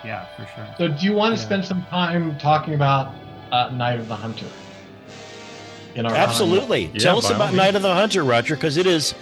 Yeah, for sure. So do you want to Yeah. spend some time talking about Night of the Hunter? Absolutely. Yeah, Tell us by all about means. Night of the Hunter, Roger, because it's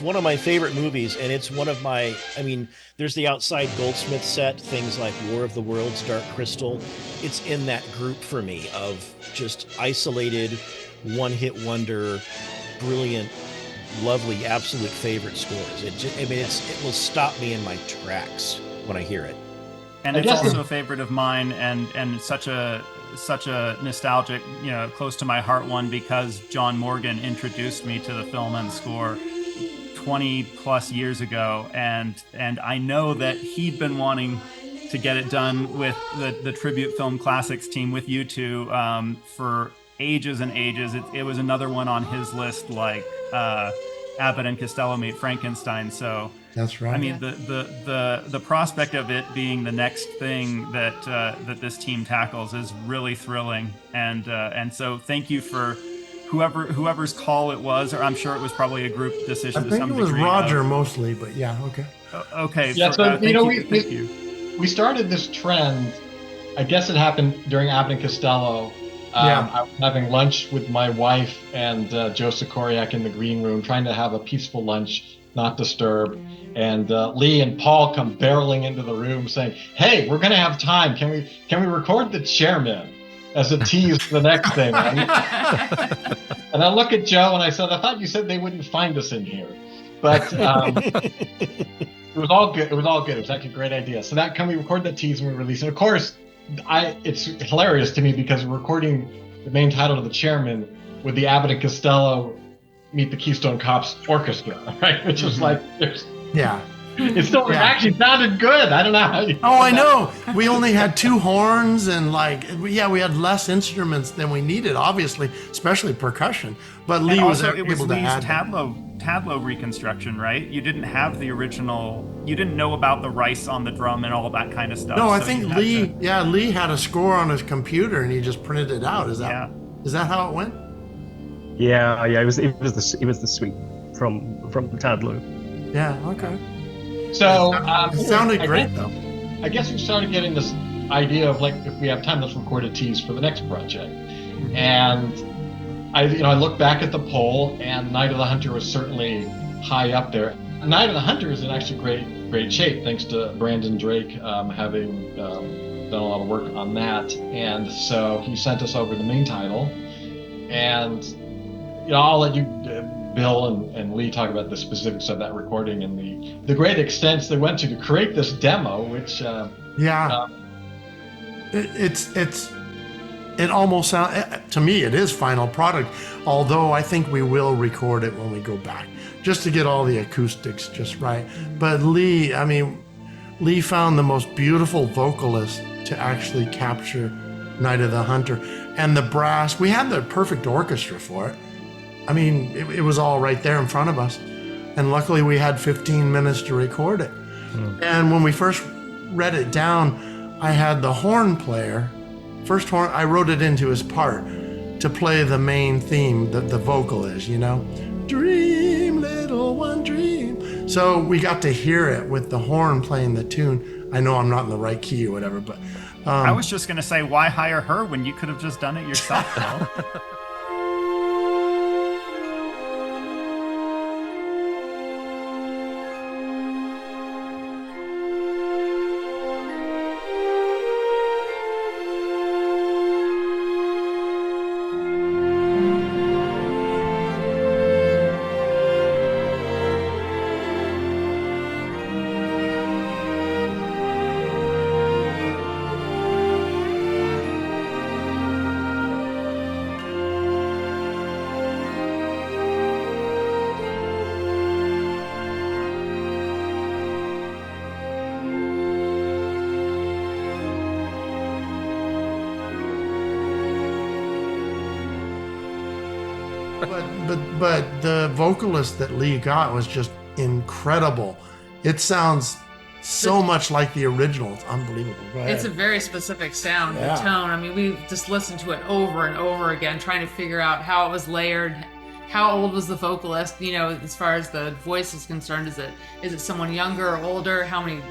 one of my favorite movies, and it's one of my, I mean, there's the outside Goldsmith set, things like War of the Worlds, Dark Crystal. It's in that group for me of just isolated, one-hit wonder, brilliant, lovely, absolute favorite scores. It will stop me in my tracks when I hear it. And it's also a favorite of mine, and such a nostalgic, close to my heart one, because John Morgan introduced me to the film and score 20 plus years ago, and I know that he'd been wanting to get it done with the Tribute Film Classics team with you two for ages and ages. It was another one on his list, like Abbott and Costello Meet Frankenstein. So That's right. I mean, the prospect of it being the next thing that this team tackles is really thrilling, and so thank you for whoever's call it was, or I'm sure it was probably a group decision. I think it was degree Roger mostly, but yeah, okay. Okay. Yeah, so thank you. We started this trend. I guess it happened during Abbott and Costello. Yeah. I was having lunch with my wife and Joe Sikoriak in the green room, trying to have a peaceful lunch, not disturb. And Lee and Paul come barreling into the room saying, "Hey, we're going to have time. Can we record the chairman as a tease for the next thing?" Right? And I look at Joe and I said, "I thought you said they wouldn't find us in here." But it was all good. It was actually a great idea. So can we record that tease and we release it? Of course, it's hilarious to me because we're recording the main title of the chairman with the Abbott and Costello Meet the Keystone Cops Orchestra, right? Which is like, Yeah. it still actually sounded good. I don't know how you. Oh, I know. We only had 2 horns and we had less instruments than we needed, obviously, especially percussion. But Lee And was also, able it was to Lee's add that. Tadlow reconstruction, right? You didn't have the original. You didn't know about the rice on the drum and all that kind of stuff. No, I so think you had Lee had a score on his computer and he just printed it out. Is that how it went? Yeah. It was the suite from Tadlow. Yeah. Okay. So It sounded great though. I guess we started getting this idea of like, if we have time, let's record a tease for the next project. And I look back at the poll, and Night of the Hunter was certainly high up there. Night of the Hunter is in actually great shape, thanks to Brandon Drake having done a lot of work on that. And so he sent us over the main title, and I'll let you, Bill and Lee, talk about the specifics of that recording and the great extents they went to create this demo, which it almost sounds, to me, it is final product, although I think we will record it when we go back, just to get all the acoustics just right. But Lee found the most beautiful vocalist to actually capture Night of the Hunter. And the brass, we had the perfect orchestra for it. I mean, it was all right there in front of us. And luckily we had 15 minutes to record it. And when we first read it down, I had the horn player, first horn, I wrote it into his part to play the main theme that the vocal is, Dream, little one, dream. So we got to hear it with the horn playing the tune. I know I'm not in the right key or whatever, but... I was just going to say, why hire her when you could have just done it yourself, Bill? But the vocalist that Lee got was just incredible. It sounds so much like the original. It's unbelievable. Go ahead. It's a very specific sound and Yeah. tone. I mean, we just listened to it over and over again, trying to figure out how it was layered. How old was the vocalist? As far as the voice is concerned, is it someone younger or older? How many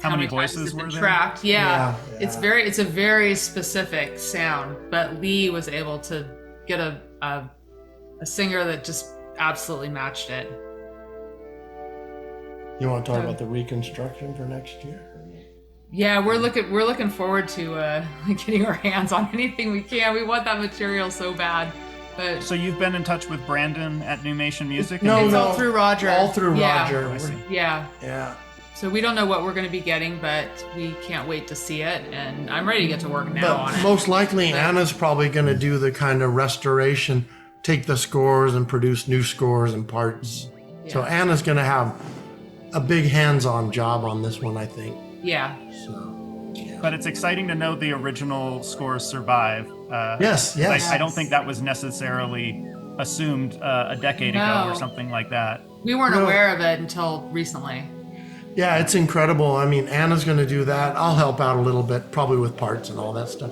How many times voices it's been were there? tracked. Yeah. Yeah. It's a very specific sound, but Lee was able to get a singer that just absolutely matched it. You want to talk about the reconstruction for next year? Yeah, we're looking forward to getting our hands on anything we can. We want that material so bad. But So you've been in touch with Brandon at Newmation Music? No, it's no. all through Roger. All through Yeah. Roger. I see. Yeah. Yeah. So we don't know what we're going to be getting, but we can't wait to see it. And I'm ready to get to work now on But it. most likely, Anna's probably going to do the kind of restoration, take the scores and produce new scores and parts. Yeah. So Anna's going to have a big hands-on job on this one, I think. Yeah. So. But it's exciting to know the original scores survive. Yes, yes. I don't think that was necessarily assumed a decade ago No. or something like that. We weren't No. aware of it until recently. Yeah, it's incredible. I mean, Anna's going to do that. I'll help out a little bit, probably with parts and all that stuff.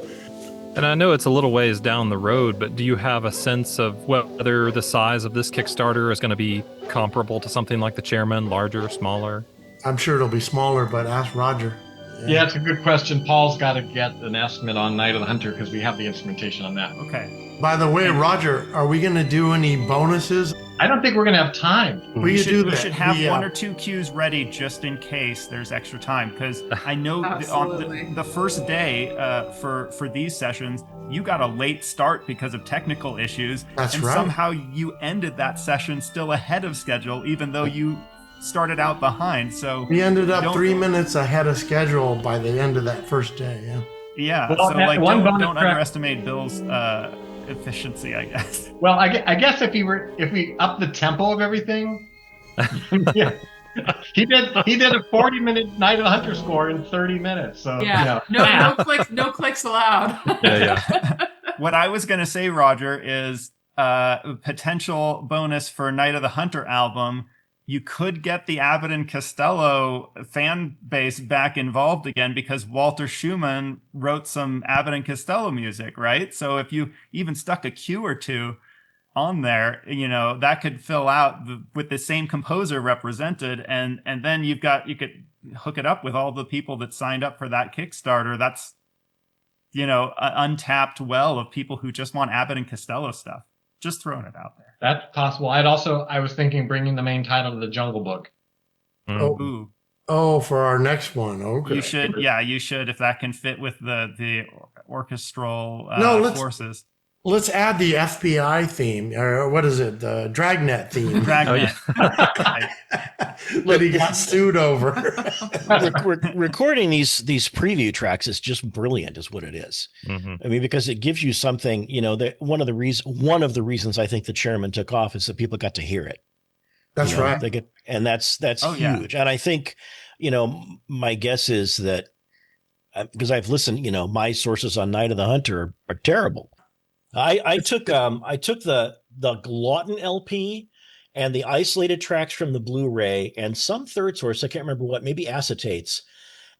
And I know it's a little ways down the road, but do you have a sense of whether the size of this Kickstarter is going to be comparable to something like the Chairman, larger, smaller? I'm sure it'll be smaller, but ask Roger. Yeah, it's a good question. Paul's got to get an estimate on Night of the Hunter because we have the instrumentation on that. Okay. By the way, Roger, are we going to do any bonuses? I don't think we're going to have time. We could do We that. should have We, one or two cues ready just in case there's extra time. Because I know on Absolutely. the first day for these sessions, you got a late start because of technical issues. That's and right. somehow you ended that session still ahead of schedule, even though you started out behind. So We ended up don't- 3 minutes ahead of schedule by the end of that first day. Yeah. Yeah. Well, so that like, one don't bonus track- underestimate Bill's efficiency, I guess. Well, I guess if we up the tempo of everything, yeah. He did a 40-minute Night of the Hunter score in 30 minutes. So Yeah. yeah. No clicks allowed. Yeah. What I was going to say, Roger, is a potential bonus for Night of the Hunter album. You could get the Abbott and Costello fan base back involved again because Walter Schumann wrote some Abbott and Costello music, right? So if you even stuck a cue or two on there, that could fill out with the same composer represented, and then you could hook it up with all the people that signed up for that Kickstarter. That's an untapped well of people who just want Abbott and Costello stuff. Just throwing it out there. That's possible. I was thinking bringing the main title to the Jungle Book. Oh, Ooh. oh, for our next one. Okay. You should, if that can fit with the orchestral forces. Let's add the FBI theme, or what is it? The Dragnet theme. Dragnet. That he got sued over. Recording these preview tracks is just brilliant, is what it is. Mm-hmm. I mean, because it gives you something. That one of the reasons I think the Chairman took off is that people got to hear it. That's right. They get, and that's Oh, yeah. huge. And I think, my guess is that because I've listened, my sources on Night of the Hunter are terrible. I took the Glotton LP and the isolated tracks from the Blu-ray and some third source, I can't remember what, maybe acetates.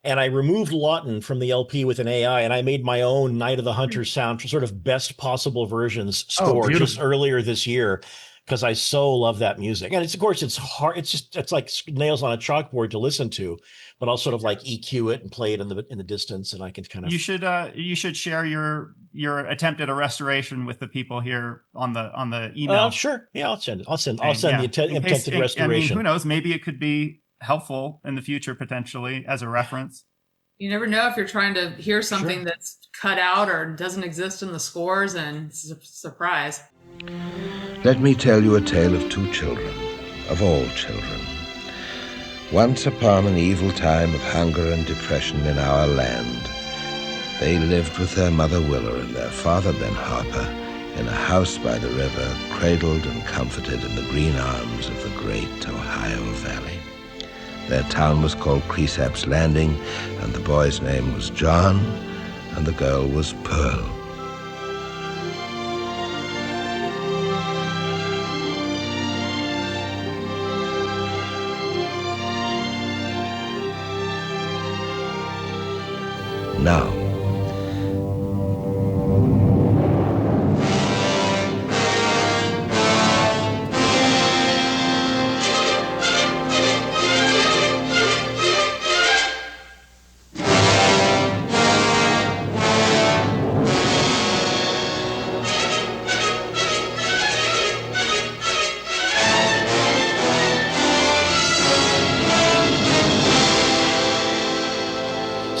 And I removed Lawton from the LP with an AI, and I made my own Night of the Hunter sound, sort of best possible versions score just earlier this year, because I so love that music. And it's hard. It's like nails on a chalkboard to listen to, but I'll sort of like EQ it and play it in the distance, and I can kind of. You should share your attempt at a restoration with the people here on the email. Sure. Yeah, I'll send the In attempted case- restoration. I mean, who knows? Maybe it could be helpful in the future potentially as a reference. You never know if you're trying to hear something that's cut out or doesn't exist in the scores, and it's a surprise. Let me tell you a tale of two children, of all children. Once upon an evil time of hunger and depression in our land, they lived with their mother Willa and their father Ben Harper in a house by the river, cradled and comforted in the green arms of the great Ohio Valley. Their town was called Cresap's Landing, and the boy's name was John, and the girl was Pearl. Now,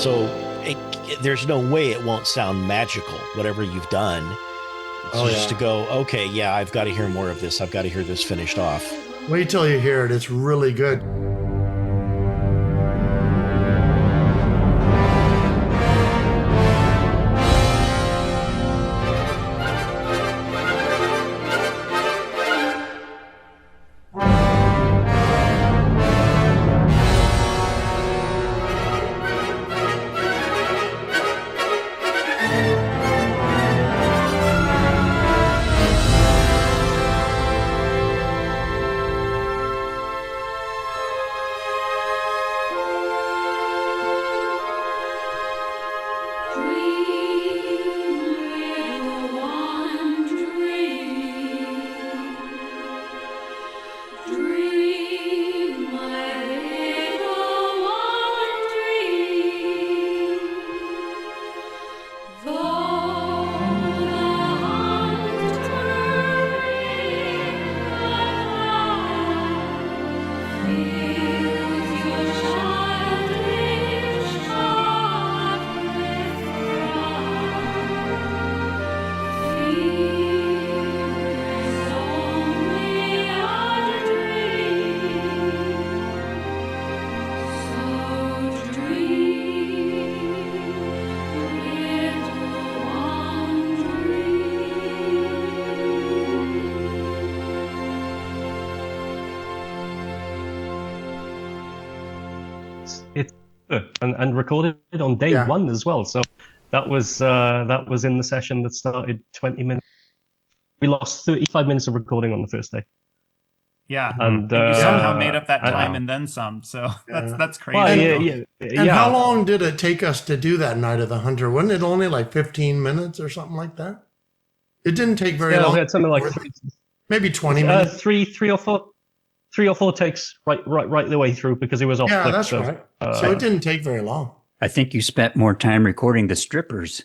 So there's no way it won't sound magical, whatever you've done. It's just to go, okay, yeah, I've got to hear more of this. I've got to hear this finished off. Wait till you hear it. It's really good. It's good and recorded on day one as well. So that was in the session that started 20 minutes. We lost 35 minutes of recording on the first day. Yeah, and you somehow made up that time and then some. So that's crazy. And how long did it take us to do that Night of the Hunter? Wasn't it only like 15 minutes or something like that? It didn't take very long. We had something like maybe 20 minutes. Three or four takes right the way through because it was off. Yeah, that's right. So it didn't take very long. I think you spent more time recording the strippers.